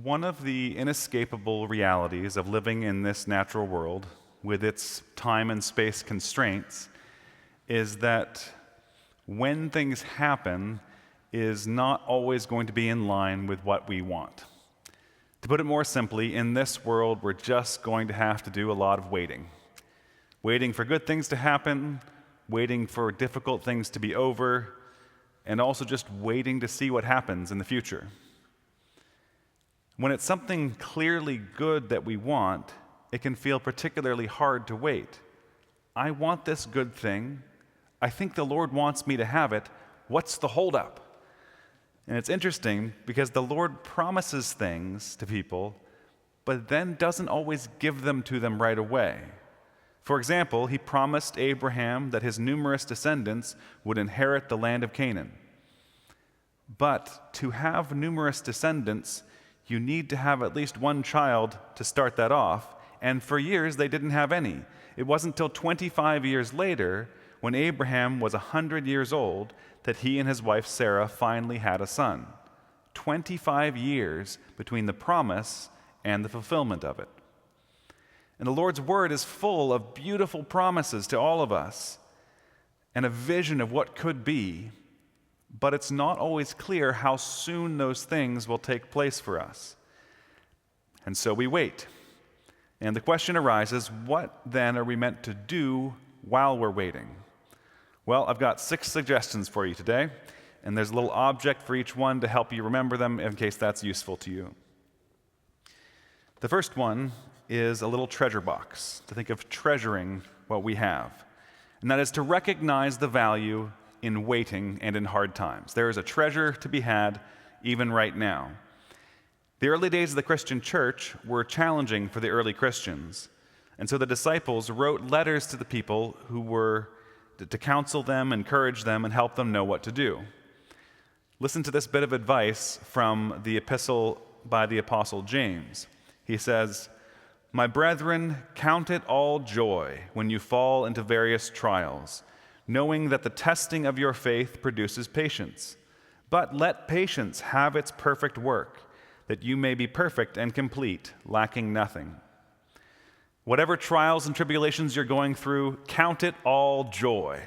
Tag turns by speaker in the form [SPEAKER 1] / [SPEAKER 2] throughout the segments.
[SPEAKER 1] One of the inescapable realities of living in this natural world, with its time and space constraints, is that when things happen is not always going to be in line with what we want. To put it more simply, in this world, we're just going to have to do a lot of waiting. Waiting for good things to happen, waiting for difficult things to be over, and also just waiting to see what happens in the future. When it's something clearly good that we want, it can feel particularly hard to wait. I want this good thing. I think the Lord wants me to have it. What's the holdup? And it's interesting because the Lord promises things to people, but then doesn't always give them to them right away. For example, he promised Abraham that his numerous descendants would inherit the land of Canaan. But to have numerous descendants, you need to have at least one child to start that off, and for years they didn't have any. It wasn't until 25 years later, when Abraham was 100 years old, that he and his wife Sarah finally had a son. 25 years between the promise and the fulfillment of it. And the Lord's word is full of beautiful promises to all of us and a vision of what could be, but it's not always clear how soon those things will take place for us. And so we wait. And the question arises, what then are we meant to do while we're waiting? Well, I've got 6 suggestions for you today, and there's a little object for each one to help you remember them in case that's useful to you. The first one is a little treasure box, to think of treasuring what we have. And that is to recognize the value in waiting and in hard times. There is a treasure to be had even right now. The early days of the Christian church were challenging for the early Christians. And so the disciples wrote letters to the people who were to counsel them, encourage them, and help them know what to do. Listen to this bit of advice from the epistle by the Apostle James. He says, "My brethren, count it all joy when you fall into various trials, knowing that the testing of your faith produces patience. But let patience have its perfect work, that you may be perfect and complete, lacking nothing." Whatever trials and tribulations you're going through, count it all joy.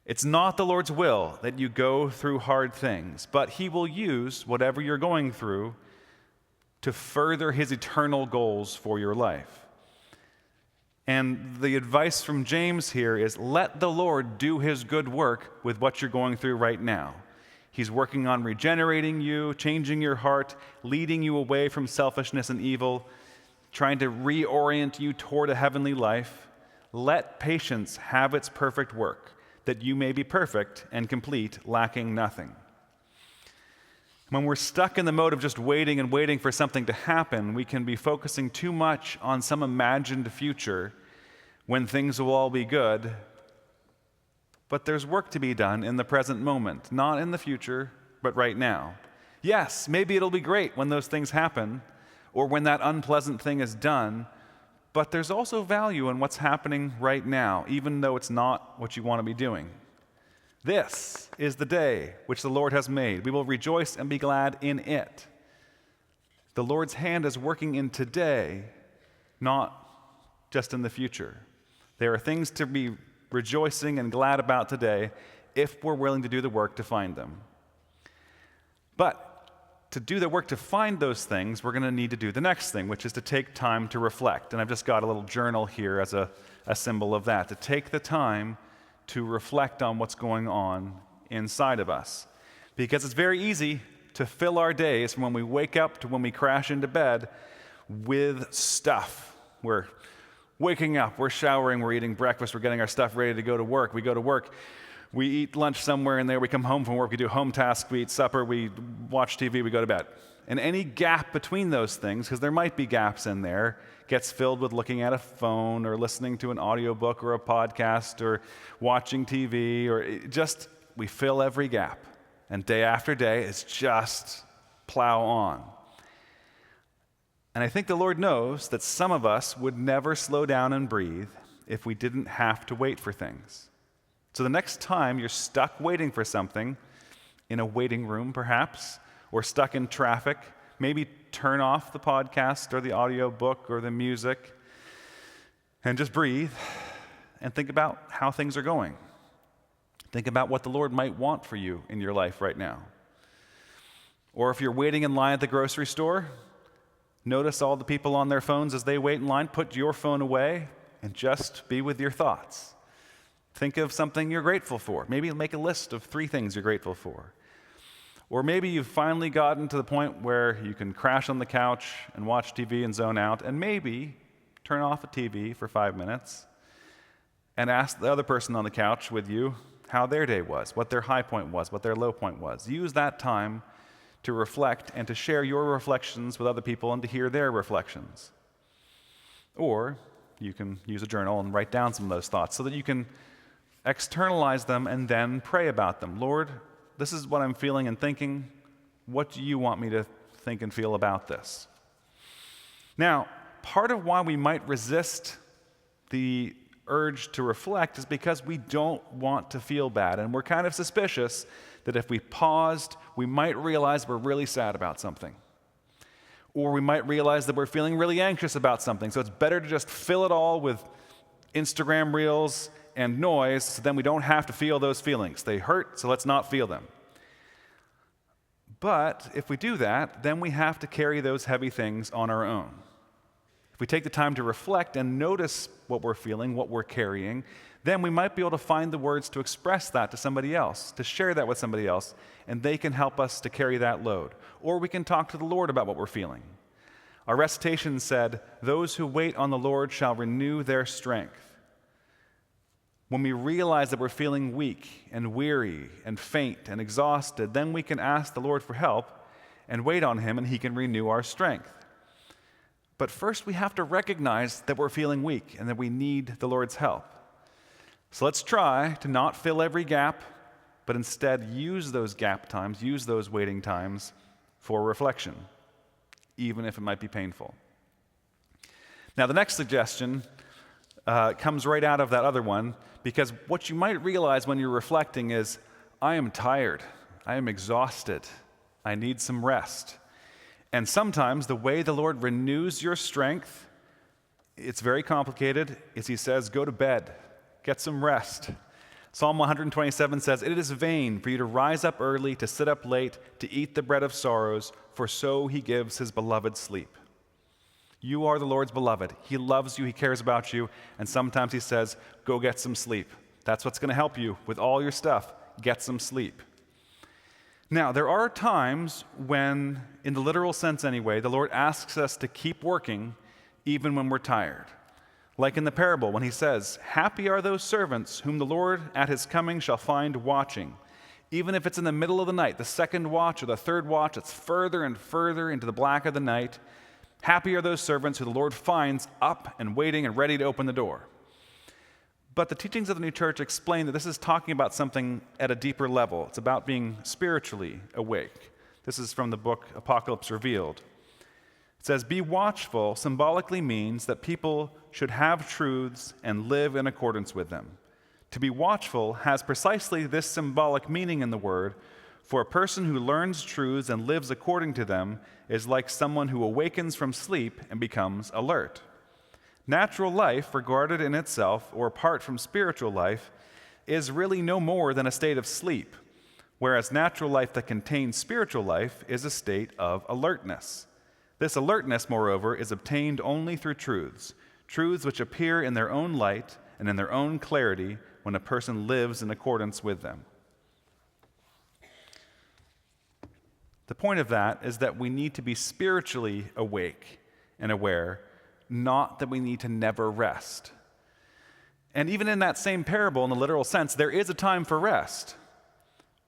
[SPEAKER 1] It's not the Lord's will that you go through hard things, but He will use whatever you're going through to further His eternal goals for your life. And the advice from James here is let the Lord do His good work with what you're going through right now. He's working on regenerating you, changing your heart, leading you away from selfishness and evil, trying to reorient you toward a heavenly life. Let patience have its perfect work, that you may be perfect and complete, lacking nothing. When we're stuck in the mode of just waiting and waiting for something to happen, we can be focusing too much on some imagined future when things will all be good. But there's work to be done in the present moment, not in the future, but right now. Yes, maybe it'll be great when those things happen, or when that unpleasant thing is done, but there's also value in what's happening right now, even though it's not what you want to be doing. This is the day which the Lord has made. We will rejoice and be glad in it. The Lord's hand is working in today, not just in the future. There are things to be rejoicing and glad about today if we're willing to do the work to find them. But to do the work to find those things, we're going to need to do the next thing, which is to take time to reflect. And I've just got a little journal here as a symbol of that, to take the time to reflect on what's going on inside of us. Because it's very easy to fill our days from when we wake up to when we crash into bed with stuff. We're waking up, we're showering, we're eating breakfast, we're getting our stuff ready to go to work. We go to work. We eat lunch somewhere in there, we come home from work, we do home tasks, we eat supper, we watch TV, we go to bed. And any gap between those things, because there might be gaps in there, gets filled with looking at a phone or listening to an audiobook or a podcast or watching TV, or we fill every gap. And day after day, it's just plow on. And I think the Lord knows that some of us would never slow down and breathe if we didn't have to wait for things. So the next time you're stuck waiting for something, in a waiting room perhaps, or stuck in traffic, maybe turn off the podcast or the audio book or the music and just breathe and think about how things are going. Think about what the Lord might want for you in your life right now. Or if you're waiting in line at the grocery store, notice all the people on their phones as they wait in line. Put your phone away and just be with your thoughts. Think of something you're grateful for. Maybe make a list of 3 things you're grateful for. Or maybe you've finally gotten to the point where you can crash on the couch and watch TV and zone out, and maybe turn off the TV for 5 minutes and ask the other person on the couch with you how their day was, what their high point was, what their low point was. Use that time to reflect and to share your reflections with other people and to hear their reflections. Or you can use a journal and write down some of those thoughts so that you can externalize them and then pray about them. Lord, this is what I'm feeling and thinking. What do you want me to think and feel about this? Now, part of why we might resist the urge to reflect is because we don't want to feel bad, and we're kind of suspicious that if we paused, we might realize we're really sad about something. Or we might realize that we're feeling really anxious about something, so it's better to just fill it all with Instagram reels and noise, so then we don't have to feel those feelings. They hurt, so let's not feel them. But if we do that, then we have to carry those heavy things on our own. If we take the time to reflect and notice what we're feeling, what we're carrying, then we might be able to find the words to express that to somebody else, to share that with somebody else, and they can help us to carry that load. Or we can talk to the Lord about what we're feeling. Our recitation said, "Those who wait on the Lord shall renew their strength." When we realize that we're feeling weak and weary and faint and exhausted, then we can ask the Lord for help and wait on Him, and He can renew our strength. But first, we have to recognize that we're feeling weak and that we need the Lord's help. So let's try to not fill every gap, but instead use those gap times, use those waiting times for reflection, even if it might be painful. Now, the next suggestion comes right out of that other one, because what you might realize when you're reflecting is, I am tired, I am exhausted, I need some rest. And sometimes the way the Lord renews your strength, it's very complicated, is He says, go to bed, get some rest. Psalm 127 says, "It is vain for you to rise up early, to sit up late, to eat the bread of sorrows, for so He gives His beloved sleep." You are the Lord's beloved. He loves you, He cares about you, and sometimes He says, go get some sleep. That's what's going to help you with all your stuff. Get some sleep. Now, there are times when, in the literal sense anyway, the Lord asks us to keep working even when we're tired. Like in the parable when He says, "Happy are those servants whom the Lord at His coming shall find watching." Even if it's in the middle of the night, the second watch or the third watch, it's further and further into the black of the night. Happy are those servants who the Lord finds up and waiting and ready to open the door. But the teachings of the New Church explain that this is talking about something at a deeper level. It's about being spiritually awake. This is from the book Apocalypse Revealed. It says, "Be watchful" symbolically means that people should have truths and live in accordance with them. To be watchful has precisely this symbolic meaning in the word, for a person who learns truths and lives according to them is like someone who awakens from sleep and becomes alert. Natural life, regarded in itself or apart from spiritual life, is really no more than a state of sleep, whereas natural life that contains spiritual life is a state of alertness. This alertness, moreover, is obtained only through truths which appear in their own light and in their own clarity when a person lives in accordance with them. The point of that is that we need to be spiritually awake and aware, not that we need to never rest. And even in that same parable, in the literal sense, there is a time for rest.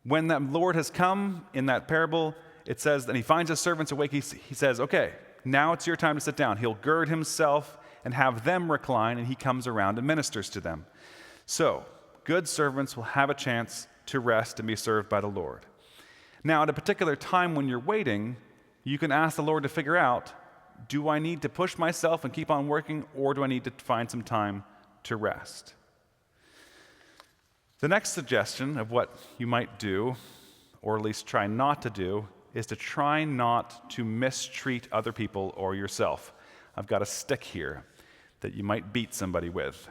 [SPEAKER 1] When the Lord has come in that parable, it says that He finds His servants awake. He says, okay, now it's your time to sit down. He'll gird Himself and have them recline, and He comes around and ministers to them. So, good servants will have a chance to rest and be served by the Lord. Now, at a particular time when you're waiting, you can ask the Lord to figure out, do I need to push myself and keep on working, or do I need to find some time to rest? The next suggestion of what you might do, or at least try not to do, is to try not to mistreat other people or yourself. I've got a stick here that you might beat somebody with.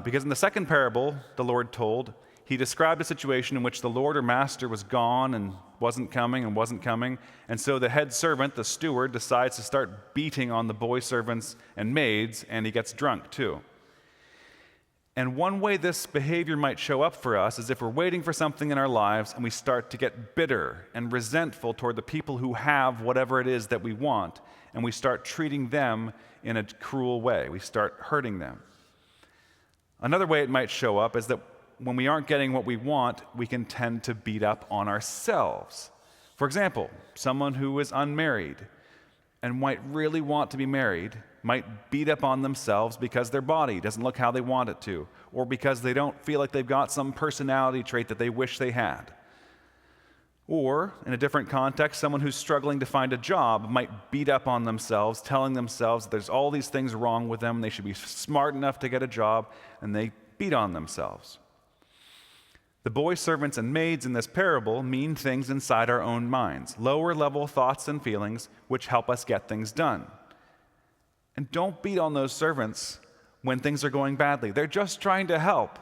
[SPEAKER 1] Because in the second parable the Lord told, he described a situation in which the Lord or master was gone and wasn't coming. And so the head servant, the steward, decides to start beating on the boy servants and maids, and he gets drunk too. And one way this behavior might show up for us is if we're waiting for something in our lives and we start to get bitter and resentful toward the people who have whatever it is that we want, and we start treating them in a cruel way. We start hurting them. Another way it might show up is that when we aren't getting what we want, we can tend to beat up on ourselves. For example, someone who is unmarried and might really want to be married might beat up on themselves because their body doesn't look how they want it to, or because they don't feel like they've got some personality trait that they wish they had. Or, in a different context, someone who's struggling to find a job might beat up on themselves, telling themselves that there's all these things wrong with them, they should be smart enough to get a job, and they beat on themselves. The boy servants and maids in this parable mean things inside our own minds, lower level thoughts and feelings which help us get things done. And don't beat on those servants when things are going badly. They're just trying to help.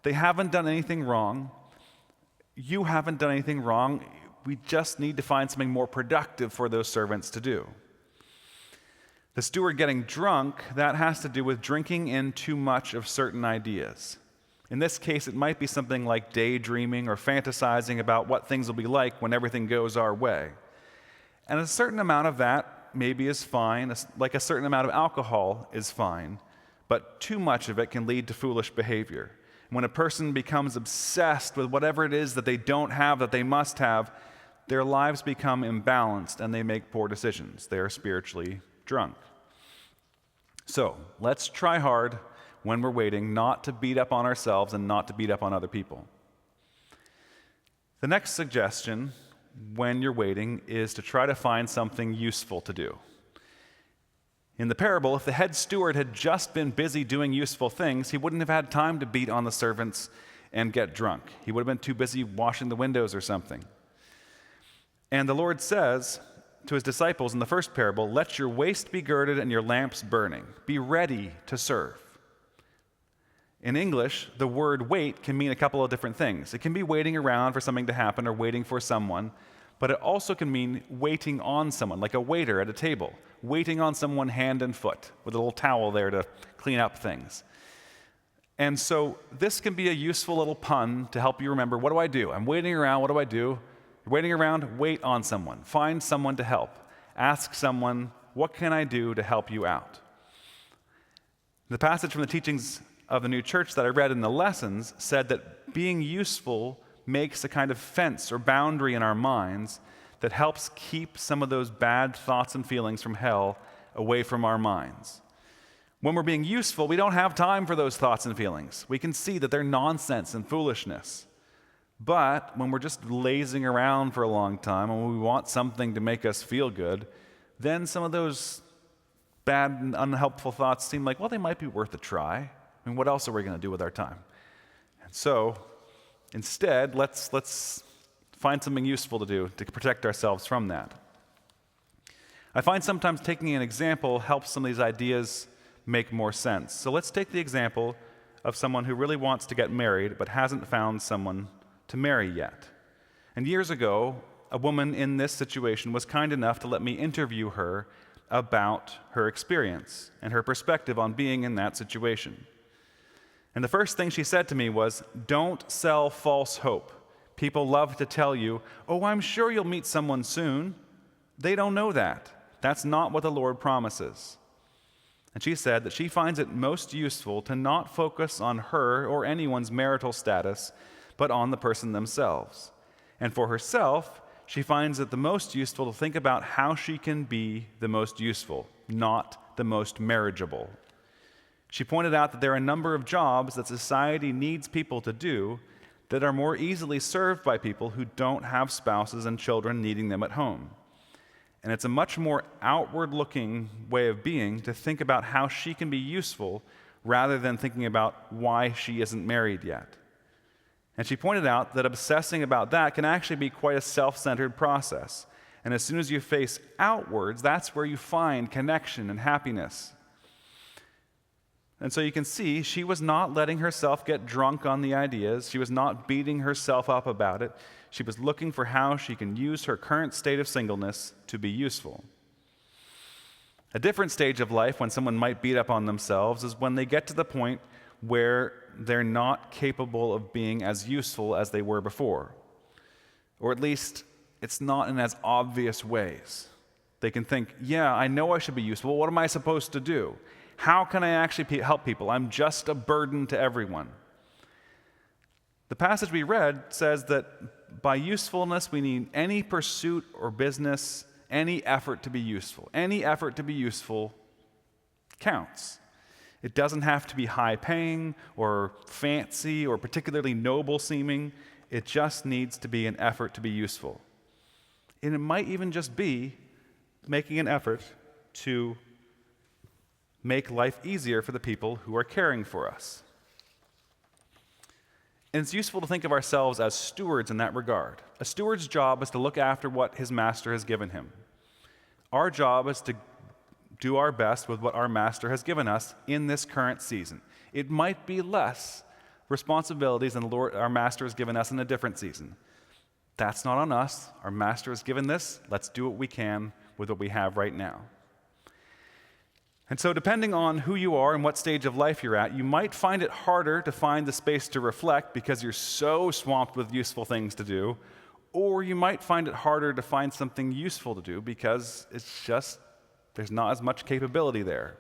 [SPEAKER 1] They haven't done anything wrong. You haven't done anything wrong. We just need to find something more productive for those servants to do. The steward getting drunk, that has to do with drinking in too much of certain ideas. In this case, it might be something like daydreaming or fantasizing about what things will be like when everything goes our way. And a certain amount of that maybe is fine, like a certain amount of alcohol is fine, but too much of it can lead to foolish behavior. When a person becomes obsessed with whatever it is that they don't have, that they must have, their lives become imbalanced and they make poor decisions. They are spiritually drunk. So, let's try hard when we're waiting not to beat up on ourselves and not to beat up on other people. The next suggestion when you're waiting is to try to find something useful to do. In the parable, if the head steward had just been busy doing useful things, he wouldn't have had time to beat on the servants and get drunk. He would have been too busy washing the windows or something. And the Lord says to his disciples in the first parable, "Let your waist be girded and your lamps burning. Be ready to serve." In English, the word wait can mean a couple of different things. It can be waiting around for something to happen or waiting for someone, but it also can mean waiting on someone, like a waiter at a table, waiting on someone hand and foot with a little towel there to clean up things. And so this can be a useful little pun to help you remember, what do I do? I'm waiting around, what do I do? You're waiting around, wait on someone. Find someone to help. Ask someone, what can I do to help you out? The passage from the teachings of the New Church that I read in the lessons said that being useful makes a kind of fence or boundary in our minds that helps keep some of those bad thoughts and feelings from hell away from our minds. When we're being useful, we don't have time for those thoughts and feelings. We can see that they're nonsense and foolishness. But when we're just lazing around for a long time and we want something to make us feel good, then some of those bad and unhelpful thoughts seem like, well, they might be worth a try. I mean, what else are we going to do with our time? And so, instead, let's find something useful to do to protect ourselves from that. I find sometimes taking an example helps some of these ideas make more sense. So let's take the example of someone who really wants to get married but hasn't found someone to marry yet. And years ago, a woman in this situation was kind enough to let me interview her about her experience and her perspective on being in that situation. And the first thing she said to me was, "Don't sell false hope. People love to tell you, oh, I'm sure you'll meet someone soon." They don't know that. That's not what the Lord promises. And she said that she finds it most useful to not focus on her or anyone's marital status, but on the person themselves. And for herself, she finds it the most useful to think about how she can be the most useful, not the most marriageable. She pointed out that there are a number of jobs that society needs people to do that are more easily served by people who don't have spouses and children needing them at home. And it's a much more outward-looking way of being to think about how she can be useful rather than thinking about why she isn't married yet. And she pointed out that obsessing about that can actually be quite a self-centered process. And as soon as you face outwards, that's where you find connection and happiness. And so you can see she was not letting herself get drunk on the ideas. She was not beating herself up about it. She was looking for how she can use her current state of singleness to be useful. A different stage of life when someone might beat up on themselves is when they get to the point where they're not capable of being as useful as they were before. Or at least, it's not in as obvious ways. They can think, yeah, I know I should be useful. What am I supposed to do? How can I actually help people? I'm just a burden to everyone. The passage we read says that by usefulness, we need any pursuit or business, any effort to be useful. Any effort to be useful counts. It doesn't have to be high-paying or fancy or particularly noble-seeming. It just needs to be an effort to be useful. And it might even just be making an effort to make life easier for the people who are caring for us. And it's useful to think of ourselves as stewards in that regard. A steward's job is to look after what his master has given him. Our job is to do our best with what our master has given us in this current season. It might be less responsibilities than our master has given us in a different season. That's not on us. Our master has given this. Let's do what we can with what we have right now. And so depending on who you are and what stage of life you're at, you might find it harder to find the space to reflect because you're so swamped with useful things to do, or you might find it harder to find something useful to do because it's just, there's not as much capability there.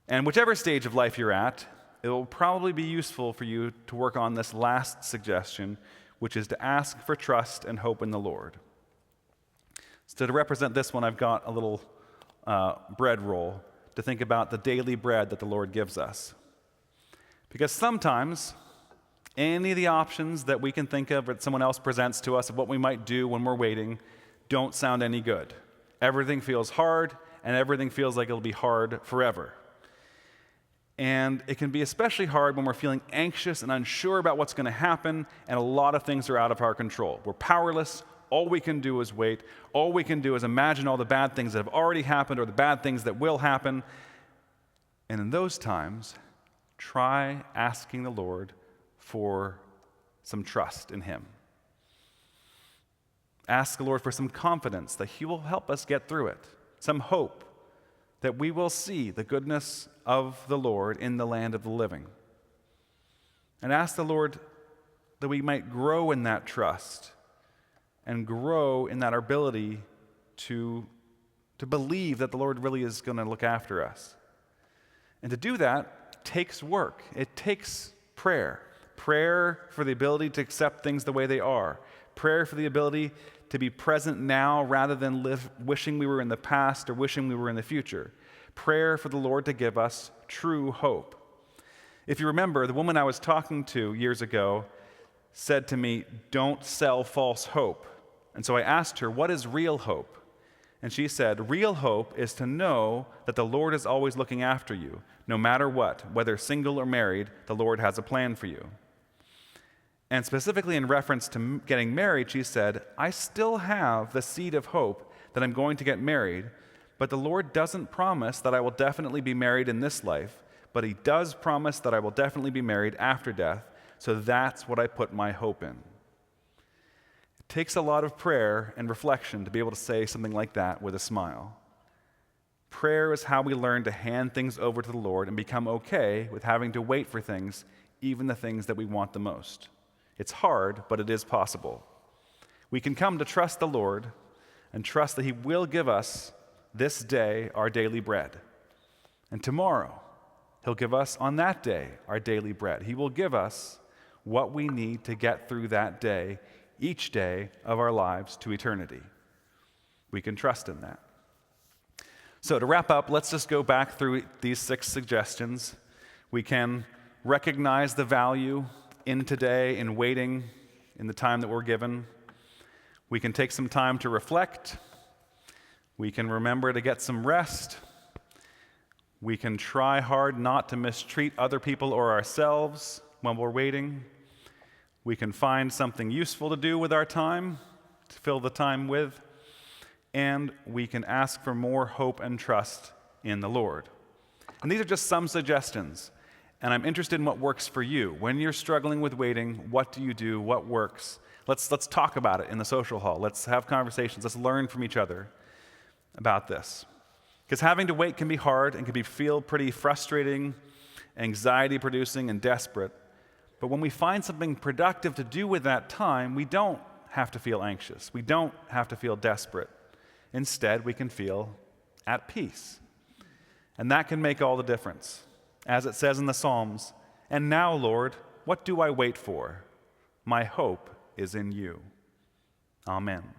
[SPEAKER 1] And whichever stage of life you're at, it will probably be useful for you to work on this last suggestion, which is to ask for trust and hope in the Lord. So to represent this one, I've got a little bread roll to think about the daily bread that the Lord gives us. Because sometimes any of the options that we can think of or that someone else presents to us of what we might do when we're waiting don't sound any good. Everything feels hard, and everything feels like it'll be hard forever. And it can be especially hard when we're feeling anxious and unsure about what's going to happen, and a lot of things are out of our control. We're powerless. All we can do is wait. All we can do is imagine all the bad things that have already happened or the bad things that will happen. And in those times, try asking the Lord for some trust in Him. Ask the Lord for some confidence that He will help us get through it, some hope that we will see the goodness of the Lord in the land of the living. And ask the Lord that we might grow in that trust and grow in that ability to believe that the Lord really is going to look after us. And to do that takes work. It takes prayer. Prayer for the ability to accept things the way they are. Prayer for the ability to be present now rather than wishing we were in the past or wishing we were in the future. Prayer for the Lord to give us true hope. If you remember, the woman I was talking to years ago said to me, "Don't sell false hope." And so I asked her, "What is real hope?" And she said, "Real hope is to know that the Lord is always looking after you. No matter what, whether single or married, the Lord has a plan for you." And specifically in reference to getting married, she said, "I still have the seed of hope that I'm going to get married, but the Lord doesn't promise that I will definitely be married in this life, but He does promise that I will definitely be married after death, so that's what I put my hope in." It takes a lot of prayer and reflection to be able to say something like that with a smile. Prayer is how we learn to hand things over to the Lord and become okay with having to wait for things, even the things that we want the most. It's hard, but it is possible. We can come to trust the Lord and trust that He will give us this day our daily bread. And tomorrow, He'll give us on that day our daily bread. He will give us what we need to get through that day, each day of our lives to eternity. We can trust in that. So to wrap up, let's just go back through these 6 suggestions. We can recognize the value in today, in waiting, in the time that we're given. We can take some time to reflect. We can remember to get some rest. We can try hard not to mistreat other people or ourselves when we're waiting. We can find something useful to do with our time, to fill the time with, and we can ask for more hope and trust in the Lord. And these are just some suggestions, and I'm interested in what works for you. When you're struggling with waiting, what do you do? What works? Let's talk about it in the social hall. Let's have conversations. Let's learn from each other about this. Because having to wait can be hard and can feel pretty frustrating, anxiety-producing, and desperate. But when we find something productive to do with that time, we don't have to feel anxious. We don't have to feel desperate. Instead, we can feel at peace. And that can make all the difference. As it says in the Psalms, "And now, Lord, what do I wait for? My hope is in you." Amen.